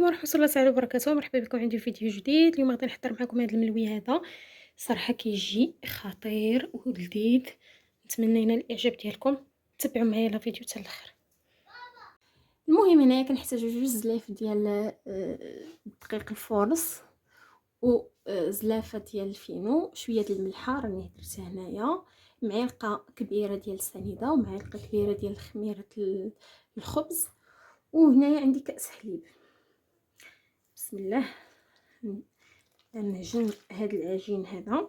ورحمة الله تعالى وبركاته. مرحبا بكم عندي في فيديو جديد. اليوم غادي نحضر معكم هذا الملوي هذا. صراحة كيجي خطير ولذيذ، نتمنى ينال الاعجاب ديالكم. تبعوا معايا لا فيديو حتى الاخر. المهم هنايا كنحتاجو جوج زلاف ديال الدقيق الفورص وزلافه ديال الفينو، شويه ديال الملحه راني درتها هنايا، معلقه كبيره ديال السنيده ومعلقه كبيره ديال خميره الخبز، وهنايا عندي كاس حليب. بسم الله. غنعجن هاد العجين هذا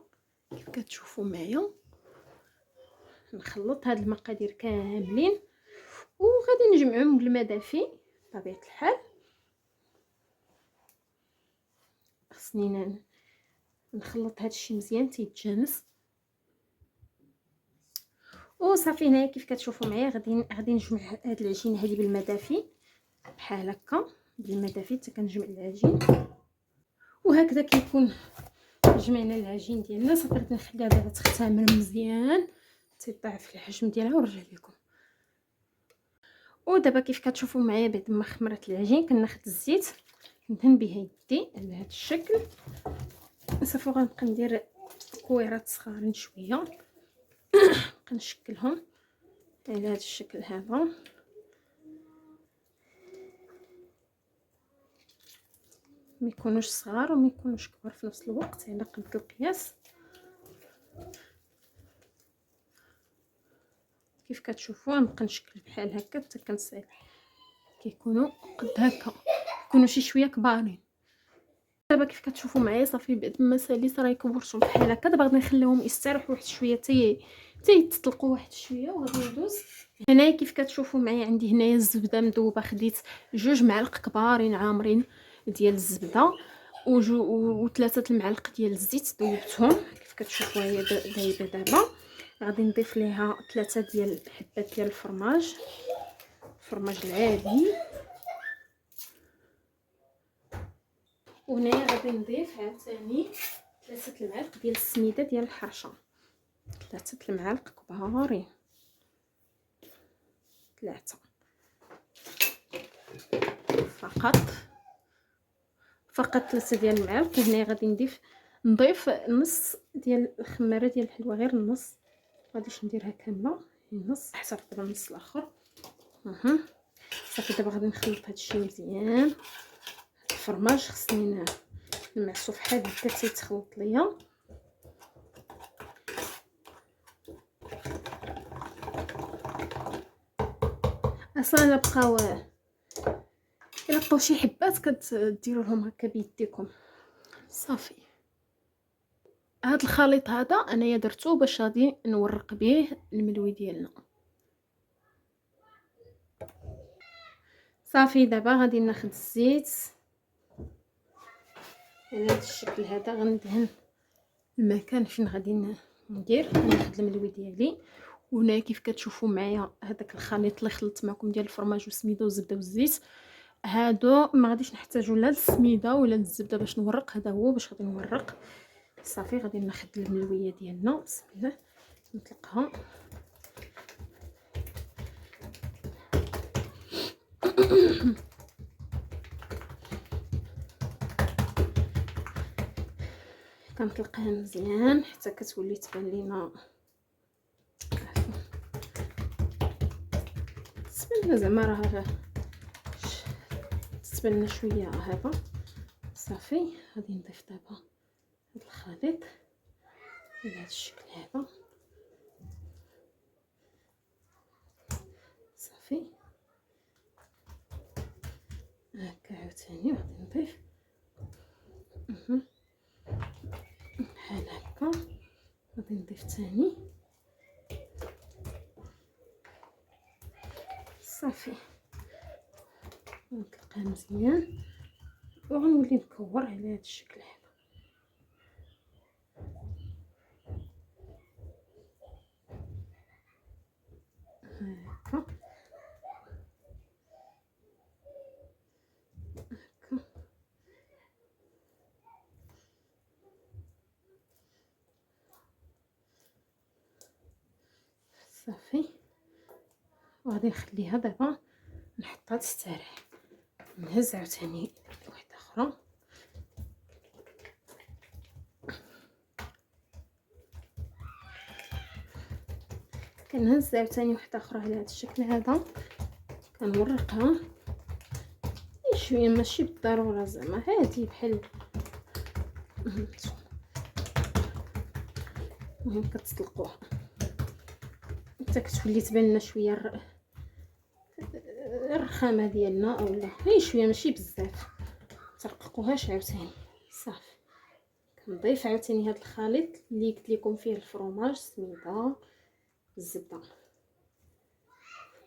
كيف كتشوفوا معايا، نخلط هاد المقادير كاملين وغادي نجمعهم بالماء دافي بطبيعه الحال. خصني نخلط هاد الشيء مزيان تيتجانس وصافي. هنايا كيف كتشوفوا معايا غادي نجمع هاد العجين هذه بالماء دافي بحال هكا، بالماء دافي حتى كنجمع العجين، وهكذا كيكون جمعنا العجين ديالنا. صافي غادي نخليها دابا تختمر مزيان تيضاعف الحجم ديالها ونرجع لكم. ودابا كيف كتشوفوا معايا بعد ما خمرت العجين كناخذ الزيت ندهن به يدي على هذا الشكل. صافي غنبقى ندير كويرات صغارين شويه كنشكلهم على هذا الشكل هذا. ما يكونوش صغار وما يكونوش كبار في نفس الوقت على قد القياس. كيف كتشوفوا نبقى نشكل بحال هكا حتى كنصايب كيكونوا قد هكا، يكونوا شي شويه كبارين. دابا كيف كتشوفوا معايا صافي بعد ما ساليت راه كبرتهم بحال هكا. دابا غادي نخليهم يستراحوا واحد شويه تيتطلقوا واحد شويه وغادي ندوز. هنايا كيف كتشوفوا معايا عندي هنايا الزبده مذوبه، خديت 2 معالق كبارين عامرين ديال الزبده وثلاثه المعالق ديال الزيت ذوبتهم. كيف كتشوفوا هي دايبه. دابا غادي نضيف ليها 3 ديال الحبات ديال الفرماج العادي، وهنايا غادي نضيف عاوتاني 3 المعالق ديال السميده ديال الحرشه، 3 المعالق كبارين، 3 فقط 3 ديال المعالق. وهنايا غادي نضيف نص ديال الخماره ديال الحلوه، غير النص، غاديش نديرها كامله، النص حتى دابا النص الاخر. صافي دابا غادي نخلط هذا الشيء مزيان. الفرماج خصني نمعسو فحال هكا تيتخلط ليا. اصلا الا بقاو شي حبات كديروا لهم هكا بيديكم. صافي هاد الخليط هذا انايا درتو باش غادي نورق به الملوي ديالنا. صافي دابا غادي ناخذ الزيت على هذا الشكل هذا، غندهن المكان فين غادي ندير ناخذ الملوي ديالي. وهنا كيف كتشوفوا معايا هذاك الخليط اللي خلطت معكم ديال الفرماج والسميده والزبده والزيت، هادو ما غاديش نحتاجوا لا للسميده ولا للزبده باش نورق، هذا هو باش غادي نورق. صافي غادي ناخذ الملويه ديالنا، بسم الله نطلقها. كنطلقها مزيان حتى كتولي تبان لينا، تبان زعما راه تبان شويه هذا. صافي غادي نضيف دابا هذا الخليط بهذا الشكل هذا. صافي هكا عاوتاني غادي نضيف بحال هكا، غادي نضيف ثاني. صافي نطلقها مزيان وغنولي نكور على هذا الشكل هذا. هكا هكا صافي. وغادي نخليها دابا نحطها تستريح، نهز عاوتاني اخرى. كنهز عاوتاني وحده اخرى على هذا الشكل هذا، كنورقها شويه ماشي بالضروره زعما هادي بحال المهم كتطلقوها حتى كتولي تبان لنا شويه الرخامه ديالنا اولا غير شويه ماشي بزاف. ترققوهاش عاوتاني صافي. كنضيف عاوتاني هذا الخليط اللي قلت لكم فيه الفرماج، السميده، الزبده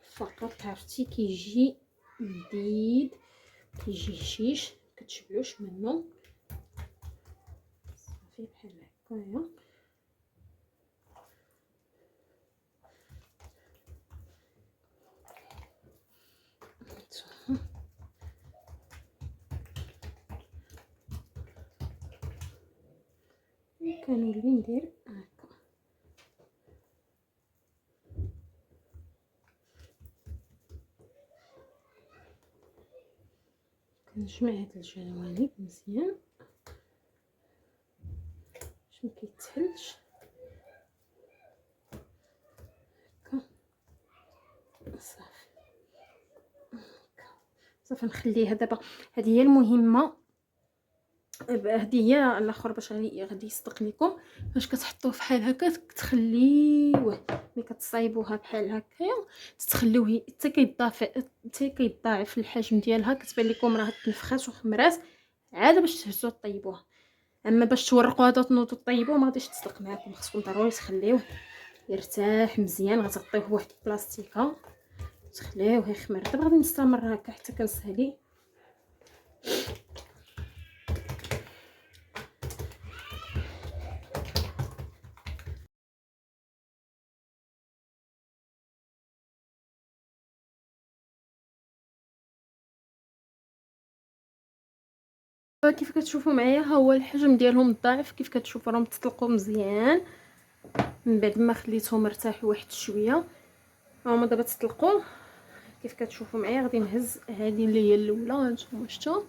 فقط. عرفتي كيجي لذيذ، كيجي هشيش، كتشبعوش منه صافي بحال هكايا. كنولي ندير هكا، كنجمع هاد الجوانب مزيان باش مكيتحلش هكا صافي. صافي نخليها دابا. هذه هي المهمه، هذه هي الاخر باش غادي يصدق لكم. فاش كتحطوه فحال هكا تخليوه ملي كتصايبوها بحال هكايا تخليوه حتى كيتضاعف الحجم ديالها، كتبان لكم راه تنفخات وخمرات عاد باش تهزوا طيبوها. اما باش تورقوا هذا تنوضوا طيبوه ما غاديش تصدق معكم، خصكم ضروري تخليوه يرتاح مزيان. غتغطيوه بواحد البلاستيكه تخليوه يخمر. دابا غادي نستمر هكا حتى كنسالي. كيف كتشوفوا معايا ها هو الحجم ديالهم الضعيف، كيف كتشوفوا راهم تطلقوا مزيان من بعد ما خليتهم ارتاحوا واحد شويه. هما دابا تطلقوا كيف كتشوفوا معايا. غادي نهز هذه اللي هي الاولى، هانتوما شفتوا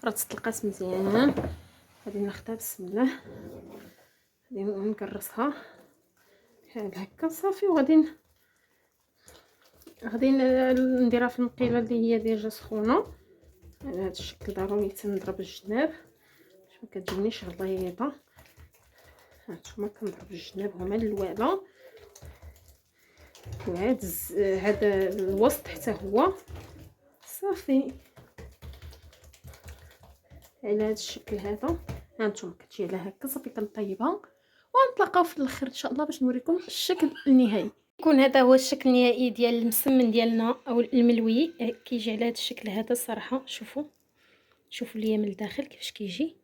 راه تطلقات مزيان. غادي ناخذها بسم الله، غادي نكرسها بحال هكا صافي. وغادي نديرها في المقيله اللي هي ديجا سخونه على هذا الشكل. ضروري تنضرب الجناب باش ما كتجينيش غليظه. هانتوما كنضرب الجناب هما الوالا، وهاد هذا الوسط حتى هو صافي على هذا الشكل هذا. هانتوما كتجي على هكا صافي. كنطيبها ونتلاقاو في الاخر ان شاء الله باش نوريكم الشكل النهائي. يكون هذا هو الشكل النهائي ديال المسمن ديالنا او الملوي. كيجي على هذا الشكل هذا الصراحه. شوفوا ليا من الداخل كيفاش كيجي.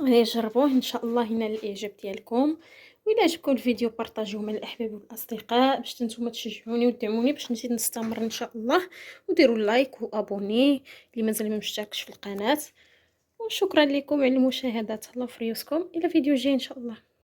جربوه ان شاء الله ينال الاعجاب ديالكم. وإلا عجبكم الفيديو بارطاجيوه مع الاحباب والاصدقاء باش نتوما تشجعوني وتدعموني باش نزيد نستمر ان شاء الله. وديروا لايك وابوني اللي مازال ما مشتركش في القناه. وشكرا لكم على المشاهده. تهلاو في ريوسكم الى فيديو جاي ان شاء الله.